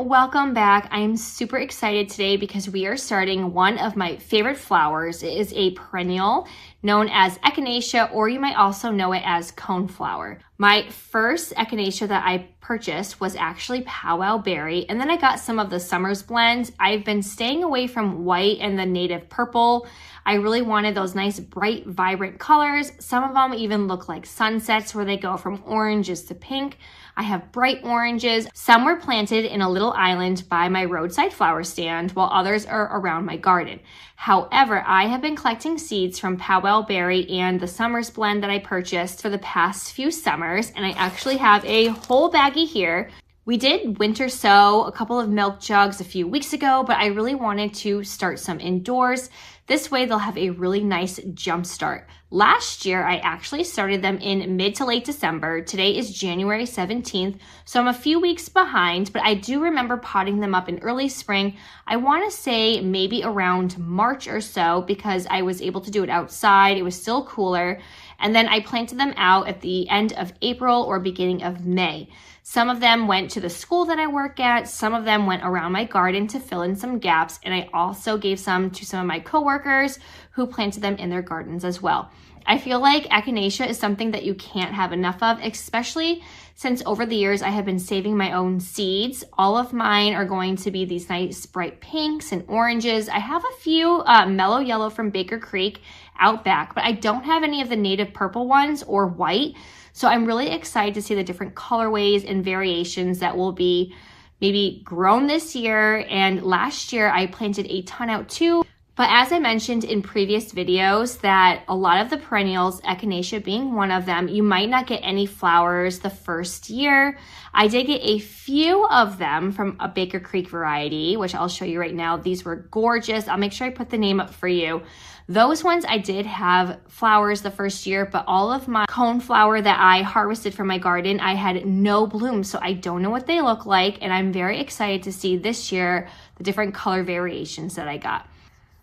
welcome back. I'm super excited today because we are starting one of my favorite flowers. It is a perennial known as Echinacea, or you might also know it as coneflower. My first Echinacea that I purchased was actually powwow berry, and then I got some of the summer's blends. I've been staying away from white and the native purple. I really wanted those nice, bright, vibrant colors. Some of them even look like sunsets where they go from oranges to pink. I have bright oranges. Some were planted in a little island by my roadside flower stand, while others are around my garden. However, I have been collecting seeds from powwow berry and the summer's blend that I purchased for the past few summers, and I actually have a whole baggie here. We did winter sow a couple of milk jugs a few weeks ago, but I really wanted to start some indoors. This way they'll have a really nice jump start. Last year, I actually started them in mid to late December. Today is January 17th, so I'm a few weeks behind, but I do remember potting them up in early spring. I want to say maybe around March or so because I was able to do it outside. It was still cooler. And then I planted them out at the end of April or beginning of May. Some of them went to the school that I work at. Some of them went around my garden to fill in some gaps. And I also gave some to some of my coworkers who planted them in their gardens as well. I feel like Echinacea is something that you can't have enough of, especially since over the years I have been saving my own seeds. All of mine are going to be these nice bright pinks and oranges. I have a few mellow yellow from Baker Creek out back, but I don't have any of the native purple ones or white. So I'm really excited to see the different colorways and variations that will be maybe grown this year. And last year I planted a ton out too. But as I mentioned in previous videos that a lot of the perennials, Echinacea being one of them, you might not get any flowers the first year. I did get a few of them from a Baker Creek variety, which I'll show you right now. These were gorgeous. I'll make sure I put the name up for you. Those ones I did have flowers the first year, but all of my coneflower that I harvested from my garden, I had no blooms, so I don't know what they look like, and I'm very excited to see this year the different color variations that I got.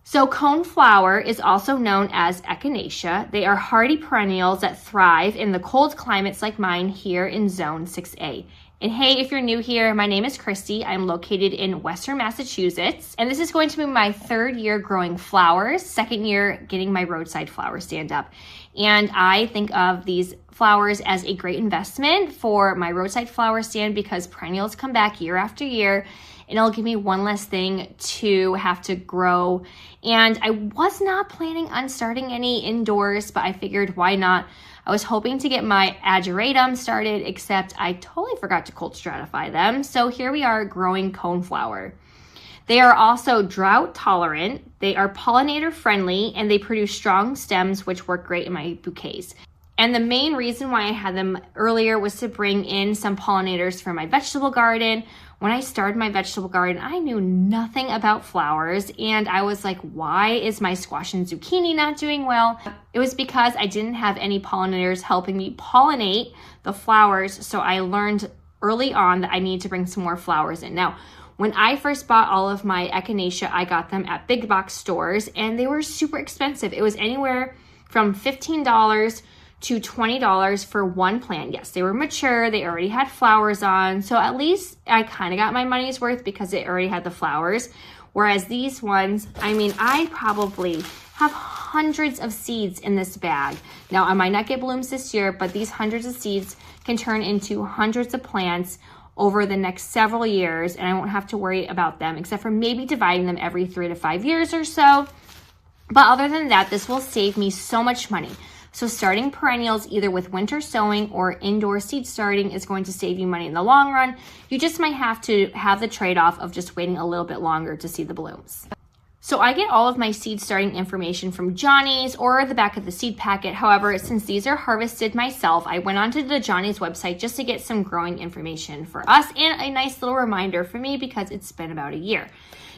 So coneflower is also known as Echinacea. They are hardy perennials that thrive in the cold climates like mine here in Zone 6A. And hey, if you're new here, my name is Christy. I'm located in Western Massachusetts, and this is going to be my third year growing flowers, second year getting my roadside flower stand up. And I think of these flowers as a great investment for my roadside flower stand because perennials come back year after year, and it'll give me one less thing to have to grow. And I was not planning on starting any indoors, but I figured why not? I was hoping to get my ageratum started, except I totally forgot to cold stratify them. So here we are growing coneflower. They are also drought tolerant, they are pollinator friendly, and they produce strong stems which work great in my bouquets. And the main reason why I had them earlier was to bring in some pollinators for my vegetable garden. When I started my vegetable garden, I knew nothing about flowers, and I was like, why is my squash and zucchini not doing well? It was because I didn't have any pollinators helping me pollinate the flowers, so I learned early on that I need to bring some more flowers in. Now, when I first bought all of my Echinacea, I got them at big box stores, and they were super expensive. It was anywhere from $15 to $20 for one plant. Yes, they were mature, they already had flowers on, so at least I kind of got my money's worth because it already had the flowers. Whereas these ones, I mean, I probably have hundreds of seeds in this bag. Now, I might not get blooms this year, but these hundreds of seeds can turn into hundreds of plants over the next several years, and I won't have to worry about them except for maybe dividing them every 3 to 5 years or so. But other than that, this will save me so much money. So starting perennials either with winter sowing or indoor seed starting is going to save you money in the long run. You just might have to have the trade-off of just waiting a little bit longer to see the blooms. So I get all of my seed starting information from Johnny's or the back of the seed packet. However, since these are harvested myself, I went onto the Johnny's website just to get some growing information for us and a nice little reminder for me because it's been about a year.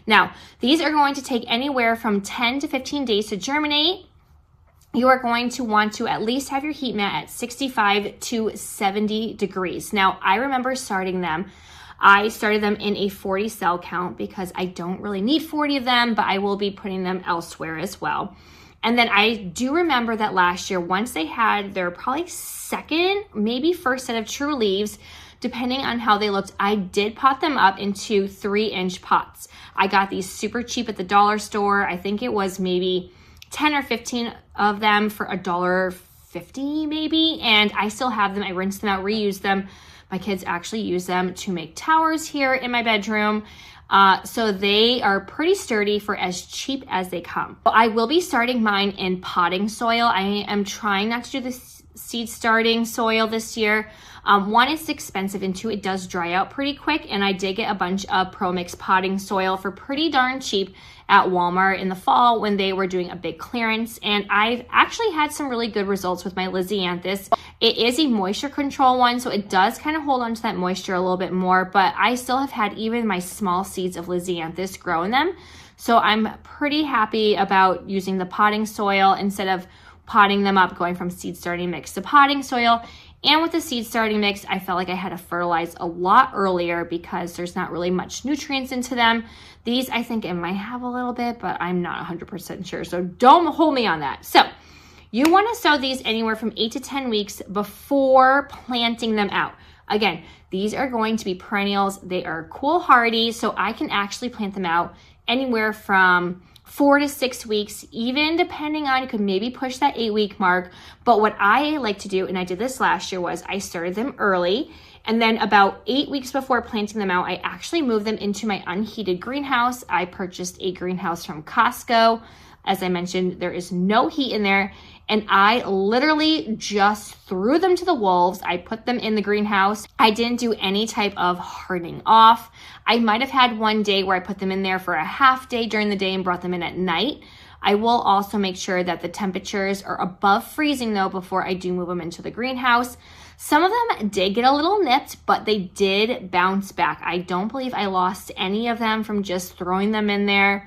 Now, these are going to take anywhere from 10 to 15 days to germinate. You are going to want to at least have your heat mat at 65 to 70 degrees. Now, I remember starting them. I started them in a 40 cell count because I don't really need 40 of them, but I will be putting them elsewhere as well. And then I do remember that last year, once they had their probably second, maybe first set of true leaves, depending on how they looked. I did pot them up into 3-inch pots. I got these super cheap at the dollar store. I think it was maybe 10 or 15 of them for $1.50 maybe, and I still have them. I rinsed them out, reused them. My kids actually use them to make towers here in my bedroom. So they are pretty sturdy for as cheap as they come. I will be starting mine in potting soil. I am trying not to do the seed starting soil this year. One, it's expensive, and two, it does dry out pretty quick. And I did get a bunch of Pro Mix potting soil for pretty darn cheap at Walmart in the fall when they were doing a big clearance. And I've actually had some really good results with my Lisianthus. It is a moisture control one, so it does kind of hold on to that moisture a little bit more, but I still have had even my small seeds of Lisianthus grow in them. So I'm pretty happy about using the potting soil instead of potting them up, going from seed starting mix to potting soil. And with the seed starting mix, I felt like I had to fertilize a lot earlier because there's not really much nutrients into them. These, I think it might have a little bit, but I'm not 100% sure. So don't hold me on that. So you want to sow these anywhere from 8 to 10 weeks before planting them out. Again, these are going to be perennials. They are cool hardy, so I can actually plant them out anywhere from 4 to 6 weeks, even depending on, you could maybe push that 8-week mark. But what I like to do, and I did this last year, was I started them early, and then about 8 weeks before planting them out, I actually moved them into my unheated greenhouse. I purchased a greenhouse from Costco. As I mentioned, there is no heat in there, and I literally just threw them to the wolves. I put them in the greenhouse. I didn't do any type of hardening off. I might have had one day where I put them in there for a half day during the day and brought them in at night. I will also make sure that the temperatures are above freezing though before I do move them into the greenhouse. Some of them did get a little nipped, but they did bounce back. I don't believe I lost any of them from just throwing them in there.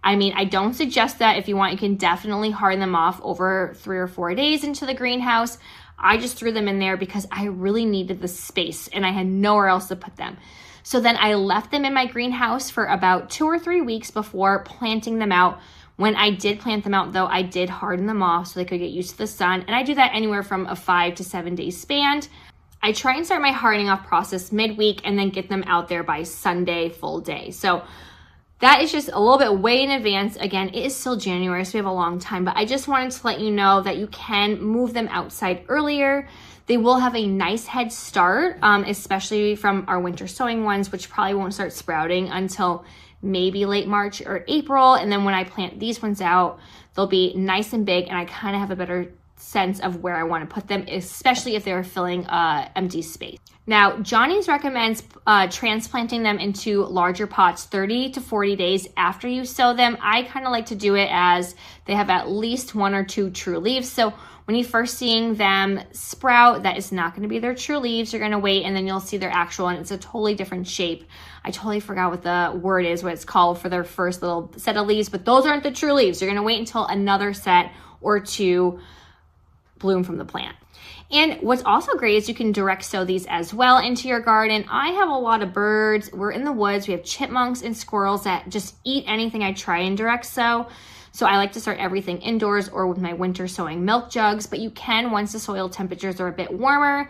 I mean, I don't suggest that. If you want, you can definitely harden them off over 3 or 4 days into the greenhouse. I just threw them in there because I really needed the space and I had nowhere else to put them. So then I left them in my greenhouse for about 2 or 3 weeks before planting them out. When I did plant them out though, I did harden them off so they could get used to the sun. And I do that anywhere from a 5 to 7 day span. I try and start my hardening off process midweek and then get them out there by Sunday full day. So that is just a little bit way in advance. Again, it is still January, so we have a long time, but I just wanted to let you know that you can move them outside earlier. They will have a nice head start, especially from our winter sowing ones, which probably won't start sprouting until maybe late March or April. And then when I plant these ones out, they'll be nice and big, and I kind of have a better sense of where I want to put them, especially if they're filling empty space. Now, Johnny's recommends transplanting them into larger pots 30 to 40 days after you sow them. I kind of like to do it as they have at least 1 or 2 true leaves. So when you're first seeing them sprout, that is not going to be their true leaves. You're going to wait, and then you'll see their actual, and it's a totally different shape. I totally forgot what the word is, what it's called for their first little set of leaves, but those aren't the true leaves. You're going to wait until another set or 2 bloom from the plant. And what's also great is you can direct sow these as well into your garden. I have a lot of birds. We're in the woods. We have chipmunks and squirrels that just eat anything I try and direct sow. So I like to start everything indoors or with my winter sowing milk jugs, but you can once the soil temperatures are a bit warmer.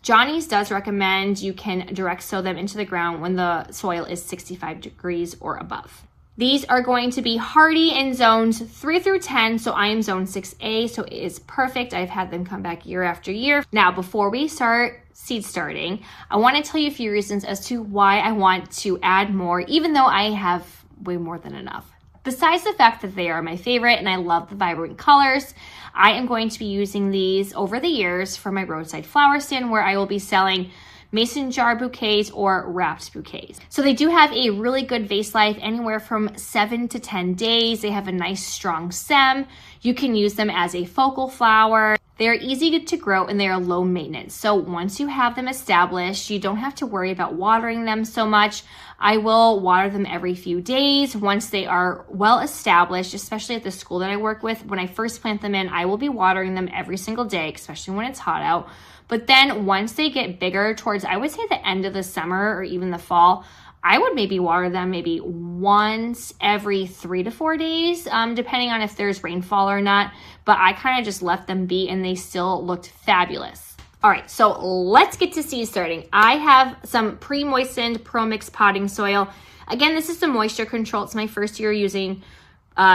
Johnny's does recommend you can direct sow them into the ground when the soil is 65 degrees or above. These are going to be hardy in zones 3 through 10, so I am zone 6A, so it is perfect. I've had them come back year after year. Now, before we start seed starting, I want to tell you a few reasons as to why I want to add more, even though I have way more than enough. Besides the fact that they are my favorite and I love the vibrant colors, I am going to be using these over the years for my roadside flower stand, where I will be selling mason jar bouquets or wrapped bouquets. So they do have a really good vase life, anywhere from 7 to 10 days. They have a nice strong stem. You can use them as a focal flower. They are easy to grow and they are low maintenance. So once you have them established, you don't have to worry about watering them so much. I will water them every few days once they are well established, especially at the school that I work with. When I first plant them in, I will be watering them every single day, especially when it's hot out. But then once they get bigger towards, I would say, the end of the summer or even the fall, I would maybe water them maybe once every 3 to 4 days, depending on if there's rainfall or not. But I kind of just left them be and they still looked fabulous. All right, so let's get to seed starting. I have some pre-moistened pro-mix potting soil. Again, this is the moisture control. It's my first year using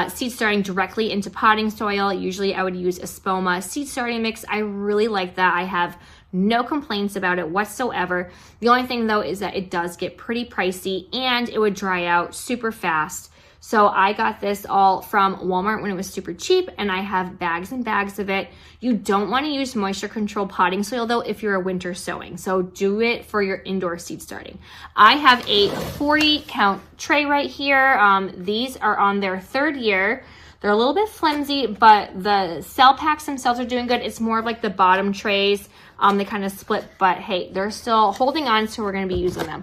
seed starting directly into potting soil. Usually I would use a Spoma seed starting mix. I really like that. I have no complaints about it whatsoever. The only thing though is that it does get pretty pricey and it would dry out super fast. So I got this all from Walmart when it was super cheap, and I have bags and bags of it. You don't want to use moisture control potting soil though if you're a winter sowing. So do it for your indoor seed starting. I have a 40 count tray right here. These are on their 3rd year. They're a little bit flimsy, but the cell packs themselves are doing good. It's more of like the bottom trays. They kind of split, but hey, they're still holding on, so we're going to be using them.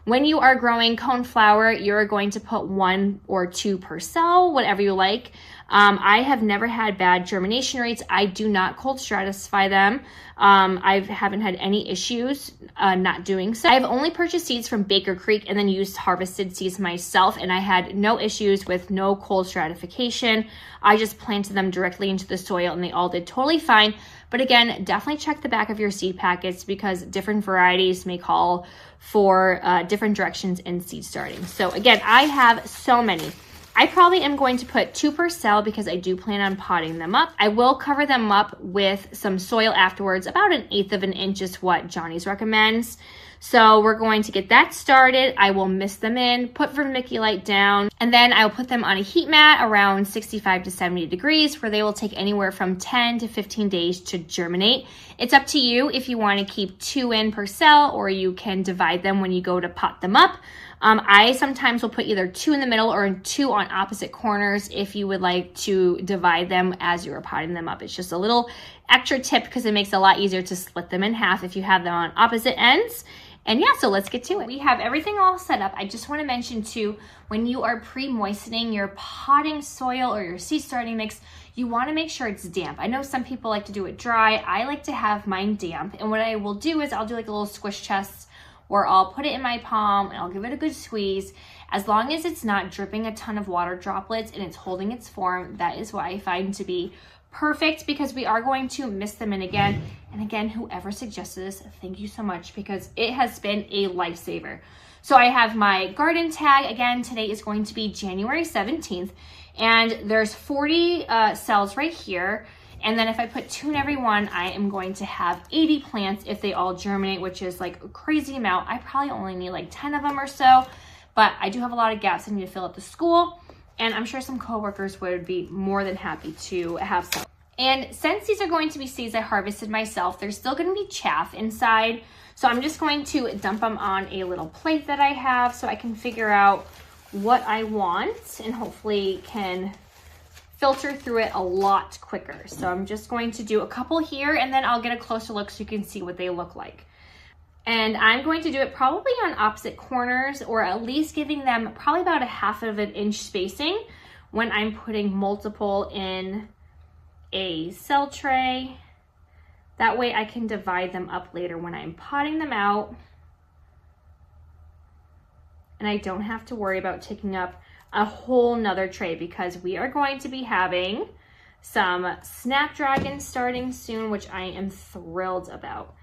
When you are growing coneflower, you're going to put 1 or 2 per cell, whatever you like. I have never had bad germination rates. I do not cold stratify them. I haven't had any issues not doing so. I've only purchased seeds from Baker Creek and then used harvested seeds myself, and I had no issues with no cold stratification. I just planted them directly into the soil and they all did totally fine. But again, definitely check the back of your seed packets because different varieties may call for different directions in seed starting. So again, I have so many. I probably am going to put 2 per cell because I do plan on potting them up. I will cover them up with some soil afterwards. About 1/8 of an inch is what Johnny's recommends. So we're going to get that started. I will mist them in, put vermiculite down, and then I'll put them on a heat mat around 65 to 70 degrees where they will take anywhere from 10 to 15 days to germinate. It's up to you if you want to keep 2 in per cell, or you can divide them when you go to pot them up. I sometimes will put either 2 in the middle or 2 on opposite corners if you would like to divide them as you are potting them up. It's just a little extra tip because it makes it a lot easier to split them in half if you have them on opposite ends. And yeah, so let's get to it. We have everything all set up. I just want to mention too, when you are pre-moistening your potting soil or your seed starting mix, you want to make sure it's damp. I know some people like to do it dry. I like to have mine damp. And what I will do is I'll do like a little squish test where I'll put it in my palm and I'll give it a good squeeze. As long as it's not dripping a ton of water droplets and it's holding its form, that is what I find to be perfect, because we are going to mist them in again. And again, whoever suggested this, thank you so much, because it has been a lifesaver. So I have my garden tag. Again, today is going to be January 17th, and there's 40 cells right here. And then if I put 2 in every one, I am going to have 80 plants if they all germinate, which is like a crazy amount. I probably only need like 10 of them or so, but I do have a lot of gaps I need to fill at the school. And I'm sure some coworkers would be more than happy to have some. And since these are going to be seeds I harvested myself, there's still going to be chaff inside. So I'm just going to dump them on a little plate that I have so I can figure out what I want and hopefully can filter through it a lot quicker. So I'm just going to do a couple here and then I'll get a closer look so you can see what they look like. And I'm going to do it probably on opposite corners, or at least giving them probably about 1/2 of an inch spacing when I'm putting multiple in a cell tray. That way I can divide them up later when I'm potting them out. And I don't have to worry about taking up a whole nother tray, because we are going to be having some snapdragons starting soon, which I am thrilled about.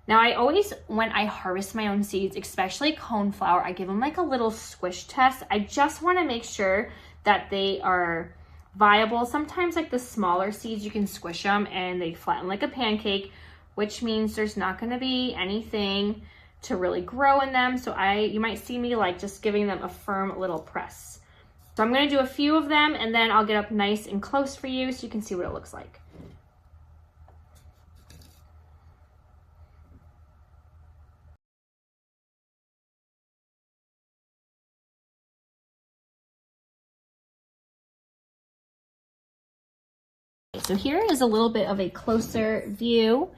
Now, I always, when I harvest my own seeds, especially coneflower, I give them like a little squish test. I just want to make sure that they are viable. Sometimes like the smaller seeds, you can squish them and they flatten like a pancake, which means there's not going to be anything to really grow in them. So you might see me like just giving them a firm little press. So I'm going to do a few of them and then I'll get up nice and close for you so you can see what it looks like. So here is a little bit of a closer view.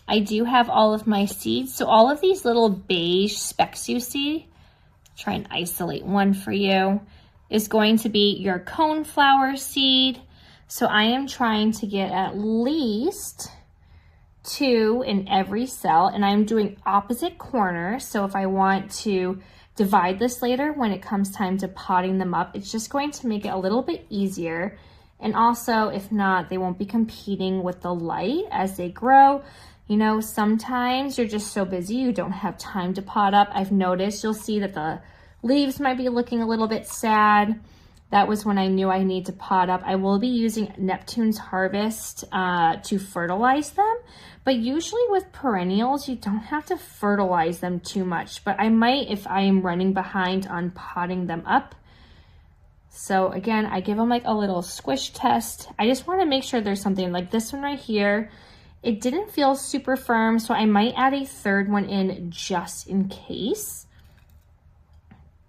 I do have all of my seeds. So all of these little beige specks you see, try and isolate one for you, is going to be your coneflower seed. So I am trying to get at least 2 in every cell, and I'm doing opposite corners. So if I want to divide this later when it comes time to potting them up, it's just going to make it a little bit easier. And also, if not, they won't be competing with the light as they grow. You know, sometimes you're just so busy you don't have time to pot up. I've noticed you'll see that the leaves might be looking a little bit sad. That was when I knew I need to pot up. I will be using Neptune's Harvest to fertilize them, but usually with perennials, you don't have to fertilize them too much, but I might if I am running behind on potting them up. So again, I give them like a little squish test. I just want to make sure there's something like this one right here. It didn't feel super firm, so I might add a third one in just in case.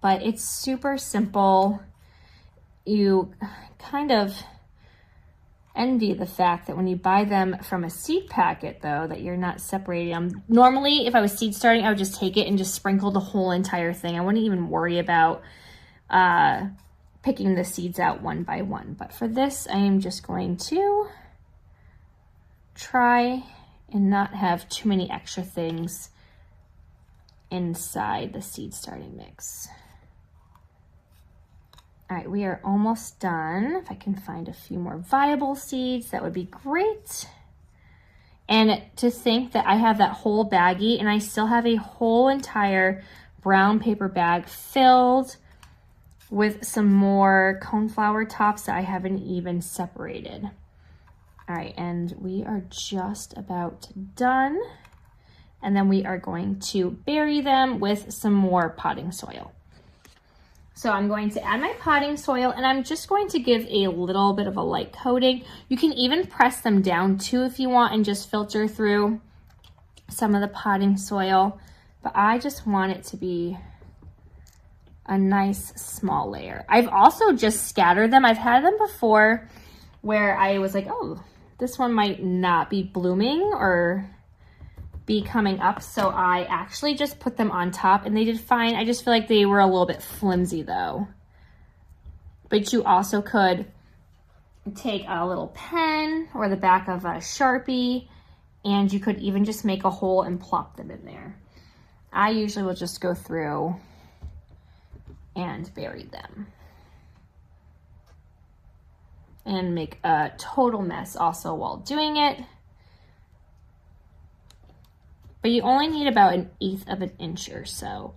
But it's super simple. You kind of envy the fact that when you buy them from a seed packet though, that you're not separating them. Normally, if I was seed starting, I would just take it and just sprinkle the whole entire thing. I wouldn't even worry about picking the seeds out one by one. But for this, I am just going to try and not have too many extra things inside the seed starting mix. All right, we are almost done. If I can find a few more viable seeds, that would be great. And to think that I have that whole baggie and I still have a whole entire brown paper bag filled with some more coneflower tops that I haven't even separated. All right, and we are just about done. And then we are going to bury them with some more potting soil. So I'm going to add my potting soil and I'm just going to give a little bit of a light coating. You can even press them down too if you want and just filter through some of the potting soil. But I just want it to be a nice small layer. I've also just scattered them. I've had them before where I was like, oh, this one might not be blooming or be coming up, so I actually just put them on top and they did fine. I just feel like they were a little bit flimsy though. But you also could take a little pen or the back of a Sharpie and you could even just make a hole and plop them in there. I usually will just go through and bury them and make a total mess also while doing it. But you only need about 1/8 of an inch or so.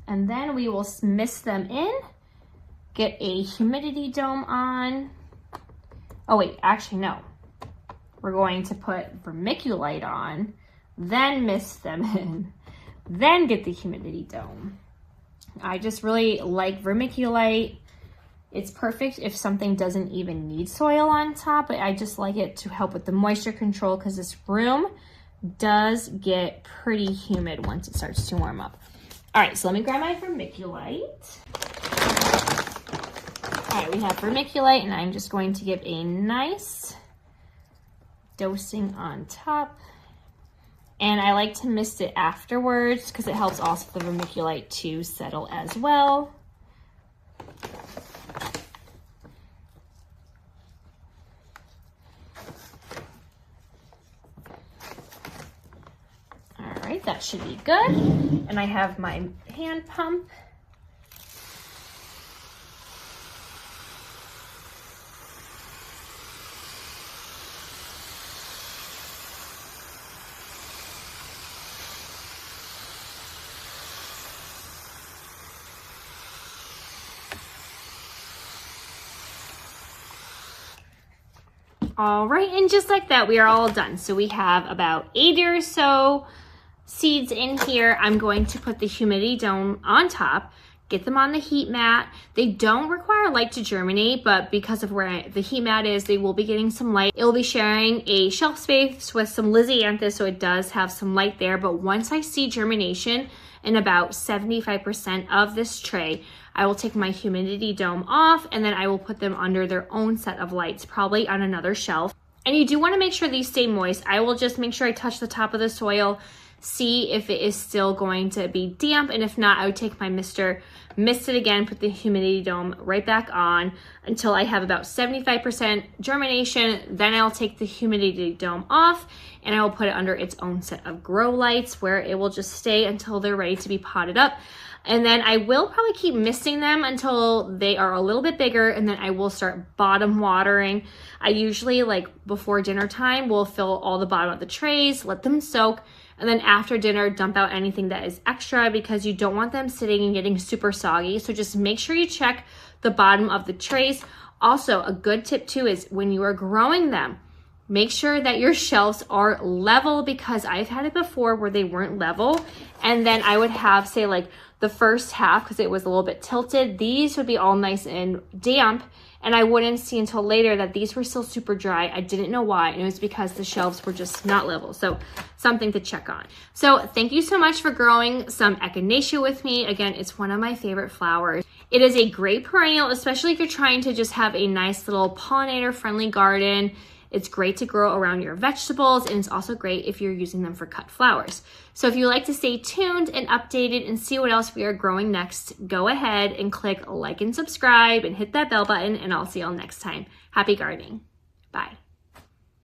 And then we will mist them in, get a humidity dome on. Oh wait, actually no. We're going to put vermiculite on, then mist them in, then get the humidity dome. I just really like vermiculite. It's perfect if something doesn't even need soil on top, but I just like it to help with the moisture control because this room does get pretty humid once it starts to warm up. All right, so let me grab my vermiculite. All right, we have vermiculite and I'm just going to give a nice dosing on top. And I like to mist it afterwards because it helps also the vermiculite to settle as well. All right, that should be good. And I have my hand pump. All right, and just like that, we are all done. So we have about 80 or so seeds in here. I'm going to put the humidity dome on top, get them on the heat mat. They don't require light to germinate, but because of where the heat mat is, they will be getting some light. It will be sharing a shelf space with some Lysianthus, so it does have some light there. But once I see germination in about 75% of this tray, I will take my humidity dome off and then I will put them under their own set of lights, probably on another shelf. And you do want to make sure these stay moist. I will just make sure I touch the top of the soil see if it is still going to be damp, and if not, I would take my mister, mist it again, put the humidity dome right back on until I have about 75% germination. Then I'll take the humidity dome off and I will put it under its own set of grow lights where it will just stay until they're ready to be potted up. And then I will probably keep misting them until they are a little bit bigger, and then I will start bottom watering. I usually, like before dinner time, will fill all the bottom of the trays, let them soak, and then after dinner, dump out anything that is extra because you don't want them sitting and getting super soggy. So just make sure you check the bottom of the trays. Also, a good tip too is when you are growing them, make sure that your shelves are level, because I've had it before where they weren't level, and then I would have, say, like the first half, because it was a little bit tilted, these would be all nice and damp, and I wouldn't see until later that these were still super dry. I didn't know why, and it was because the shelves were just not level. So something to check on. So thank you so much for growing some Echinacea with me. Again, it's one of my favorite flowers. It is a great perennial, especially if you're trying to just have a nice little pollinator friendly garden. It's great to grow around your vegetables, and it's also great if you're using them for cut flowers. So if you like to stay tuned and updated and see what else we are growing next, go ahead and click like and subscribe and hit that bell button, and I'll see y'all next time. Happy gardening. Bye.